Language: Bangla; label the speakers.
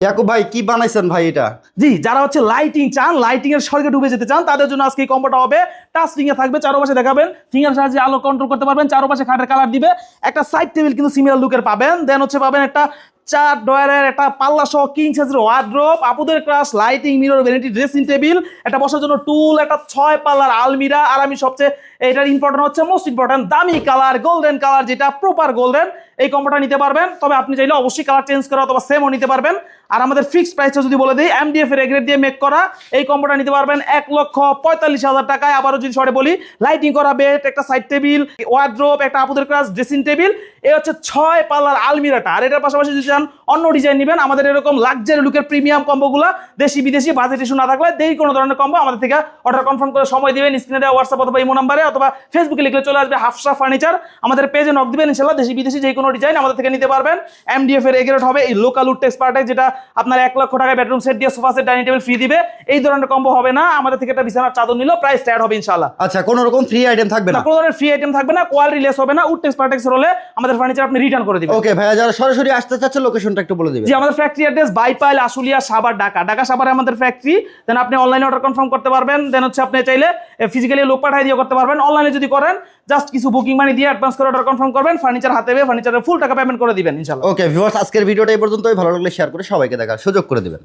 Speaker 1: ইয়াকুব ভাই কি বানাইছেন ভাই এটা?
Speaker 2: জি, যারা হচ্ছে লাইটিং চান, লাইটিং এর স্বর্গে ডুবে যেতে চান, তাদের জন্য আজকে এই কম্বোটা হবে। টাচ ফিঙ্গার থাকবে, চারপাশে দেখাবেন, ফিঙ্গার সাহায্যে আলো কন্ট্রোল করতে পারবেন, চারপাশে খাটের কালার দিবে, একটা সাইড টেবিল কিন্তু সিমিলার লুকের পাবেন, দেন হচ্ছে পাবেন একটা 4 ডয়ারের একটা পাল্লা সহ কিং সাইজের ওয়ার্ড্রোব, আপুদের crush lighting mirror vanity dressing table, একটা বসার জন্য টুল, একটা 6 পাল্লার আলমিরা, আর আমি সবচেয়ে এটার ইম্পর্টেন্ট হচ্ছে মোস্ট ইম্পর্টেন্ট দামি কালার গোল্ডেন কালার, যেটা প্রপার গোল্ডেন, এই কম্বোটা নিতে পারবেন। তবে আপনি চাইলে অবশ্যই কালার চেঞ্জ করা অথবা সেমও নিতে পারবেন। আর আমাদের ফিক্সড প্রাইসটা যদি বলে দিই, এমডিএফ এর এগ্রেড দিয়ে মেক করা এই কম্বোটা নিতে পারবেন 1,45,000 টাকায়। আবারও যদি শর্টে বলি, লাইটিং করা বেড, একটা সাইড টেবিল, ওয়ার্ড্রোব, একটা আপুদের ক্রাশ ড্রেসিং টেবিল, এই হচ্ছে 6 পাল্লার আলমিরাটা। আর এটার পাশাপাশি যদি চান অন্য ডিজাইন নেবেন, আমাদের এরকম লাক্সারি লুকের প্রিমিয়াম কম্বোগুলো দেশি বিদেশি বাজেট ইস্যু না থাকলে দেরি কোনো ধরনের কম্বো আমাদের থেকে অর্ডার কনফার্ম করে সময় দিবেন। স্ক্রিনে দেওয়া হোয়াটসঅ্যাপ অথবা ইমো নাম্বারে অথবা ফেসবুকে লিখলে চলে আসবে হাফসা ফার্নিচার। আমাদের পেজে নক দিবেন, ইনশাআল্লাহ দেশি বিদেশি যে কোনো ডিজাইন আমাদের থেকে নিতে পারবেন। এমডিএফ এর এগ্রেড হবে এই লোকাল উড টেক্সপার্টে, যেটা আপনার 1 লক্ষ টাকায় বেডরুম সেট দিয়ে sofa set dining table free দিবে। এই ধরনের কম্বো হবে না, আমাদের থেকে একটা বিছানার চাদর নিলো প্রাইস স্টার্ট হবে ইনশাআল্লাহ।
Speaker 1: আচ্ছা, কোনো রকম ফ্রি আইটেম থাকবে না?
Speaker 2: কোনো ধরনের ফ্রি আইটেম থাকবে না, কোয়ালিটি লেস হবে না। উড টেক্সপার্টেক্স হলে আমাদের ফার্নিচার আপনি রিটার্ন করে দিবেন।
Speaker 1: ওকে ভাইয়া, যারা সরাসরি আসতে চাচ্ছে লোকেশনটা একটু বলে দিবেন।
Speaker 2: জি, আমাদের ফ্যাক্টরি অ্যাড্রেস বাইপাইল, আশুলিয়া, সাভার, ঢাকা। ঢাকা সাভারে আমাদের ফ্যাক্টরি, দেন আপনি অনলাইনে অর্ডার কনফার্ম করতে পারবেন, দেন হচ্ছে আপনি চাইলে ফিজিক্যালি লোক পাঠিয়ে দিয়ে করতে পারবেন। অনলাইনে যদি করেন জাস্ট কিছু বুকিং মানি দিয়ে অ্যাডভান্স করে অর্ডার কনফার্ম করবেন, ফার্নিচার হাতে পেয়ে ফার্নিচারের ফুল টাকা পেমেন্ট করে দিবেন ইনশাআল্লাহ।
Speaker 1: ওকে ভিউয়ার্স, আজকের ভিডিওটা এই পর্যন্তই। ভালো লাগলে শেয়ার করে সবাইকে দেখার সুযোগ করে দিবেন।